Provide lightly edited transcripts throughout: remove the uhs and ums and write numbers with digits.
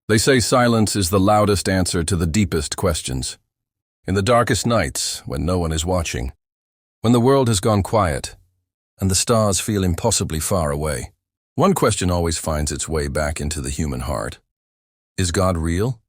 They say silence is the loudest answer to the deepest questions. In the darkest nights, when no one is watching, when the world has gone quiet, and the stars feel impossibly far away, one question always finds its way back into the human heart. Is God real?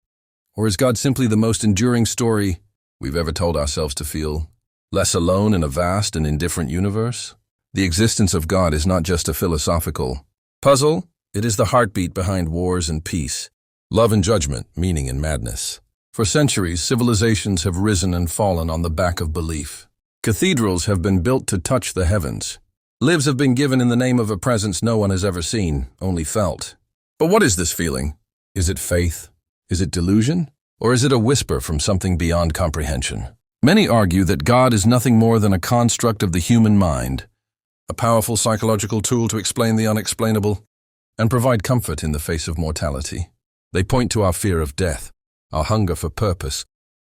Or is God simply the most enduring story we've ever told ourselves to feel less alone in a vast and indifferent universe? The existence of God is not just a philosophical puzzle, it is the heartbeat behind wars and peace, love and judgment, meaning and madness. For centuries, civilizations have risen and fallen on the back of belief. Cathedrals have been built to touch the heavens. Lives have been given in the name of a presence no one has ever seen, only felt. But what is this feeling? Is it faith? Is it delusion? Or is it a whisper from something beyond comprehension? Many argue that God is nothing more than a construct of the human mind, a powerful psychological tool to explain the unexplainable and provide comfort in the face of mortality. They point to our fear of death, our hunger for purpose,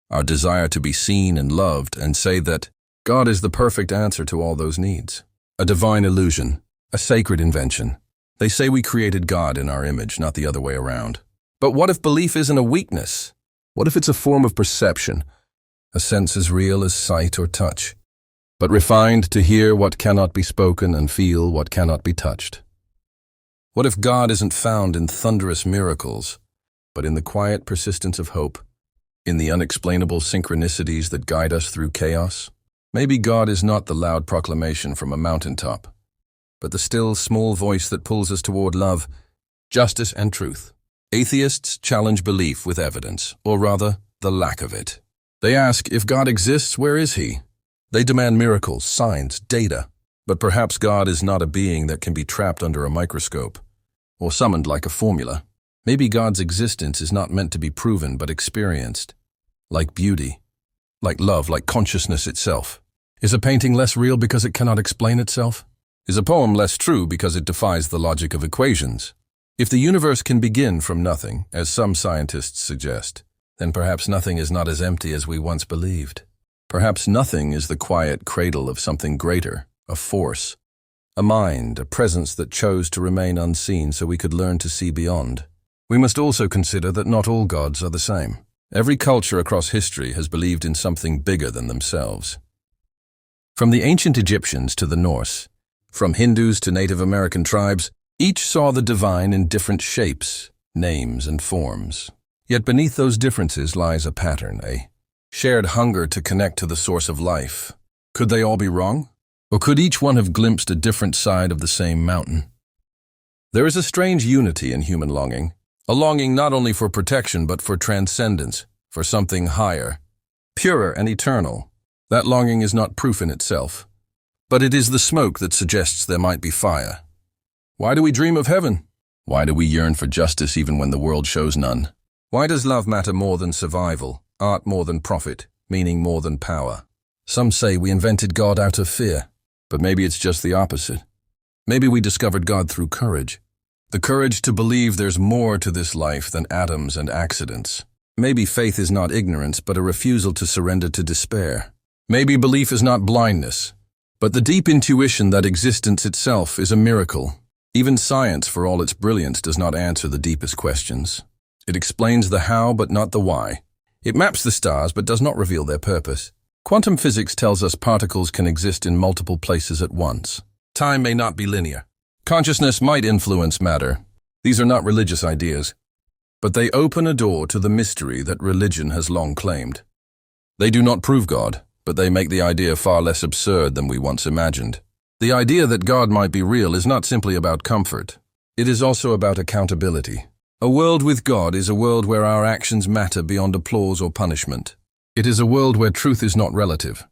our desire to be seen and loved, and say that God is the perfect answer to all those needs. A divine illusion, a sacred invention. They say we created God in our image, not the other way around. But what if belief isn't a weakness? What if it's a form of perception, a sense as real as sight or touch, but refined to hear what cannot be spoken and feel what cannot be touched? What if God isn't found in thunderous miracles, but in the quiet persistence of hope, in the unexplainable synchronicities that guide us through chaos? Maybe God is not the loud proclamation from a mountaintop, but the still, small voice that pulls us toward love, justice, and truth. Atheists challenge belief with evidence, or rather, the lack of it. They ask, if God exists, where is he? They demand miracles, signs, data. But perhaps God is not a being that can be trapped under a microscope, or summoned like a formula. Maybe God's existence is not meant to be proven but experienced, like beauty, like love, like consciousness itself. Is a painting less real because it cannot explain itself? Is a poem less true because it defies the logic of equations? If the universe can begin from nothing, as some scientists suggest, then perhaps nothing is not as empty as we once believed. Perhaps nothing is the quiet cradle of something greater, a force, a mind, a presence that chose to remain unseen so we could learn to see beyond. We must also consider that not all gods are the same. Every culture across history has believed in something bigger than themselves. From the ancient Egyptians to the Norse, from Hindus to Native American tribes, each saw the divine in different shapes, names, and forms. Yet beneath those differences lies a pattern, a shared hunger to connect to the source of life. Could they all be wrong? Or could each one have glimpsed a different side of the same mountain? There is a strange unity in human longing, a longing not only for protection but for transcendence, for something higher, purer and eternal. That longing is not proof in itself, but it is the smoke that suggests there might be fire. Why do we dream of heaven? Why do we yearn for justice even when the world shows none? Why does love matter more than survival, art more than profit, meaning more than power? Some say we invented God out of fear, but maybe it's just the opposite. Maybe we discovered God through courage. The courage to believe there's more to this life than atoms and accidents. Maybe faith is not ignorance, but a refusal to surrender to despair. Maybe belief is not blindness, but the deep intuition that existence itself is a miracle. Even science, for all its brilliance, does not answer the deepest questions. It explains the how, but not the why. It maps the stars, but does not reveal their purpose. Quantum physics tells us particles can exist in multiple places at once. Time may not be linear. Consciousness might influence matter. These are not religious ideas, but they open a door to the mystery that religion has long claimed. They do not prove God, but they make the idea far less absurd than we once imagined. The idea that God might be real is not simply about comfort. It is also about accountability. A world with God is a world where our actions matter beyond applause or punishment. It is a world where truth is not relative,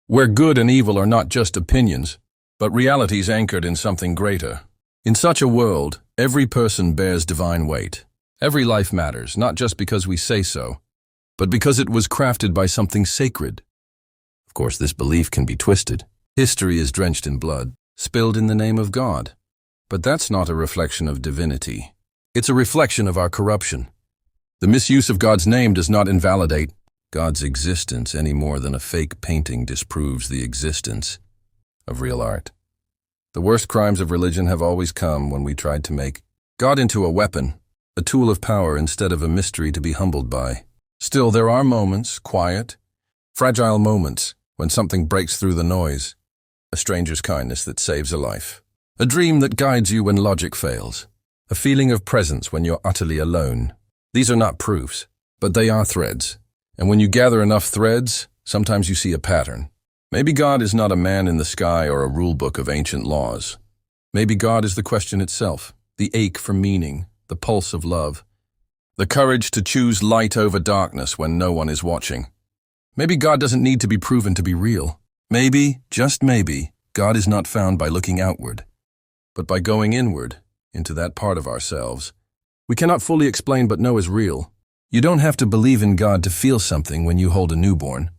where good and evil are not just opinions, but realities anchored in something greater. In such a world, every person bears divine weight. Every life matters, not just because we say so, but because it was crafted by something sacred. Of course, this belief can be twisted. History is drenched in blood, spilled in the name of God. But that's not a reflection of divinity. It's a reflection of our corruption. The misuse of God's name does not invalidate God's existence any more than a fake painting disproves the existence of real art. The worst crimes of religion have always come when we tried to make God into a weapon, a a tool of power instead of a mystery to be humbled by. Still, there are moments, quiet, fragile moments, when something breaks through the noise. A stranger's kindness that saves a life. A dream that guides you when logic fails. A feeling of presence when you're utterly alone. These are not proofs, but they are threads. And when you gather enough threads, sometimes you see a pattern. Maybe God is not a man in the sky or a rulebook of ancient laws. Maybe God is the question itself, the ache for meaning, the pulse of love, the courage to choose light over darkness when no one is watching. Maybe God doesn't need to be proven to be real. Maybe, just maybe, God is not found by looking outward, but by going inward, into that part of ourselves we cannot fully explain but know is real. You don't have to believe in God to feel something when you hold a newborn,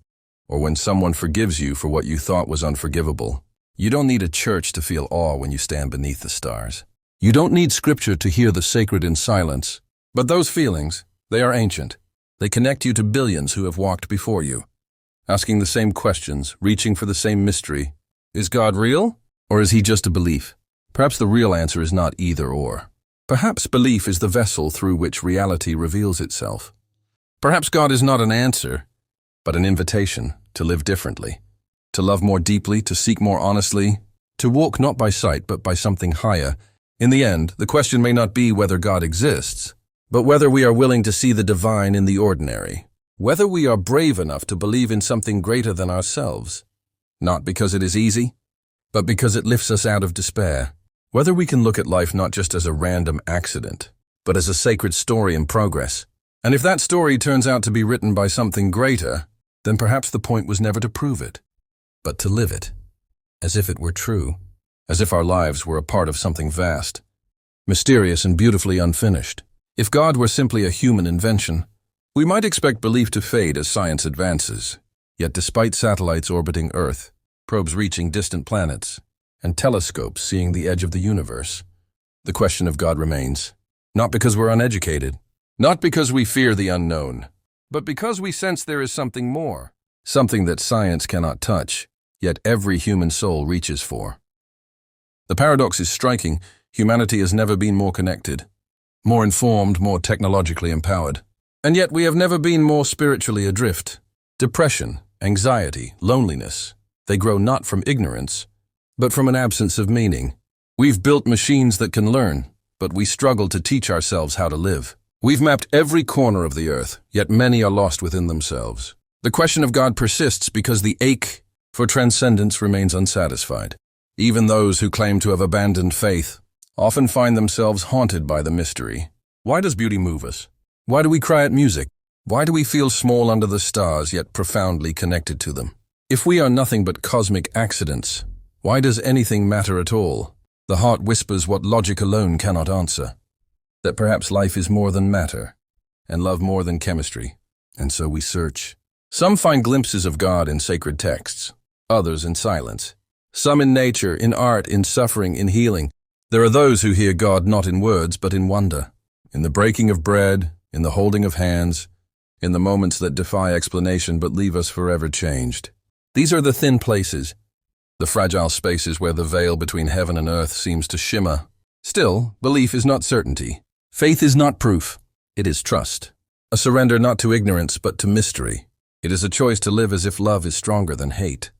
or when someone forgives you for what you thought was unforgivable. You don't need a church to feel awe when you stand beneath the stars. You don't need scripture to hear the sacred in silence. But those feelings, they are ancient. They connect you to billions who have walked before you, asking the same questions, reaching for the same mystery. Is God real, or is he just a belief? Perhaps the real answer is not either or. Perhaps belief is the vessel through which reality reveals itself. Perhaps God is not an answer, but an invitation to live differently, to love more deeply, to seek more honestly, to walk not by sight but by something higher. In the end, the question may not be whether God exists, but whether we are willing to see the divine in the ordinary, whether we are brave enough to believe in something greater than ourselves, not because it is easy, but because it lifts us out of despair, whether we can look at life not just as a random accident, but as a sacred story in progress. And if that story turns out to be written by something greater, then perhaps the point was never to prove it, but to live it, as if it were true, as if our lives were a part of something vast, mysterious and beautifully unfinished. If God were simply a human invention, we might expect belief to fade as science advances. Yet despite satellites orbiting Earth, probes reaching distant planets, and telescopes seeing the edge of the universe, the question of God remains, not because we're uneducated, not because we fear the unknown, but because we sense there is something more, something that science cannot touch, yet every human soul reaches for. The paradox is striking. Humanity has never been more connected, more informed, more technologically empowered. And yet we have never been more spiritually adrift. Depression, anxiety, loneliness, they grow not from ignorance, but from an absence of meaning. We've built machines that can learn, but we struggle to teach ourselves how to live. We've mapped every corner of the earth, yet many are lost within themselves. The question of God persists because the ache for transcendence remains unsatisfied. Even those who claim to have abandoned faith often find themselves haunted by the mystery. Why does beauty move us? Why do we cry at music? Why do we feel small under the stars yet profoundly connected to them? If we are nothing but cosmic accidents, why does anything matter at all? The heart whispers what logic alone cannot answer, that perhaps life is more than matter, and love more than chemistry, and so we search. Some find glimpses of God in sacred texts, others in silence. Some in nature, in art, in suffering, in healing. There are those who hear God not in words but in wonder, in the breaking of bread, in the holding of hands, in the moments that defy explanation but leave us forever changed. These are the thin places, the fragile spaces where the veil between heaven and earth seems to shimmer. Still, belief is not certainty. Faith is not proof. It is trust. A surrender not to ignorance but to mystery. It is a choice to live as if love is stronger than hate,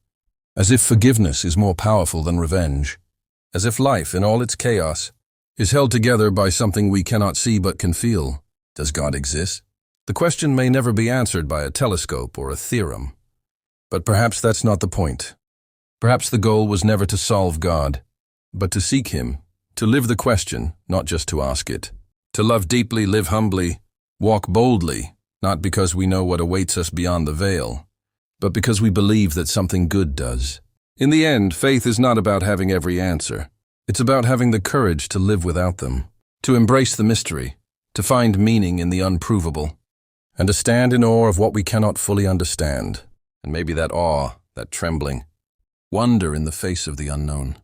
as if forgiveness is more powerful than revenge, as if life, in all its chaos, is held together by something we cannot see but can feel. Does God exist? The question may never be answered by a telescope or a theorem, but perhaps that's not the point. Perhaps the goal was never to solve God, but to seek him, to live the question, not just to ask it. To love deeply, live humbly, walk boldly, not because we know what awaits us beyond the veil, but because we believe that something good does. In the end, faith is not about having every answer. It's about having the courage to live without them, to embrace the mystery, to find meaning in the unprovable, and to stand in awe of what we cannot fully understand. And maybe that awe, that trembling, wonder in the face of the unknown,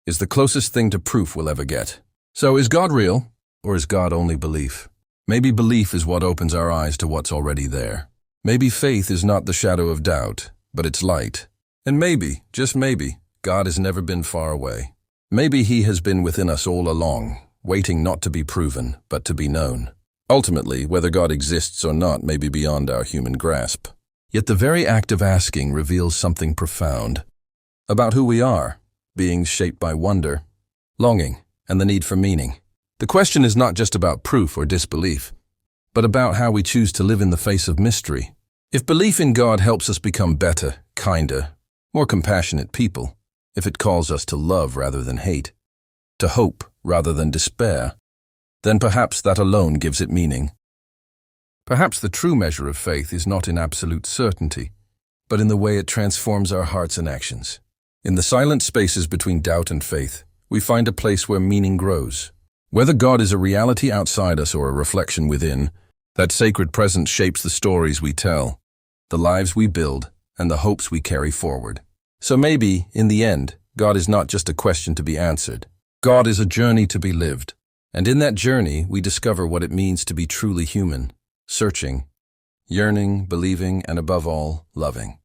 is the closest thing to proof we'll ever get. So is God real, or is God only belief? Maybe belief is what opens our eyes to what's already there. Maybe faith is not the shadow of doubt, but its light. And maybe, just maybe, God has never been far away. Maybe he has been within us all along, waiting not to be proven, but to be known. Ultimately, whether God exists or not may be beyond our human grasp. Yet the very act of asking reveals something profound about who we are, beings shaped by wonder, longing, and the need for meaning. The question is not just about proof or disbelief, but about how we choose to live in the face of mystery. If belief in God helps us become better, kinder, more compassionate people, if it calls us to love rather than hate, to hope rather than despair, then perhaps that alone gives it meaning. Perhaps the true measure of faith is not in absolute certainty, but in the way it transforms our hearts and actions. In the silent spaces between doubt and faith, we find a place where meaning grows. Whether God is a reality outside us or a reflection within, that sacred presence shapes the stories we tell, the lives we build, and the hopes we carry forward. So maybe, in the end, God is not just a question to be answered. God is a journey to be lived. And in that journey, we discover what it means to be truly human, searching, yearning, believing, and above all, loving.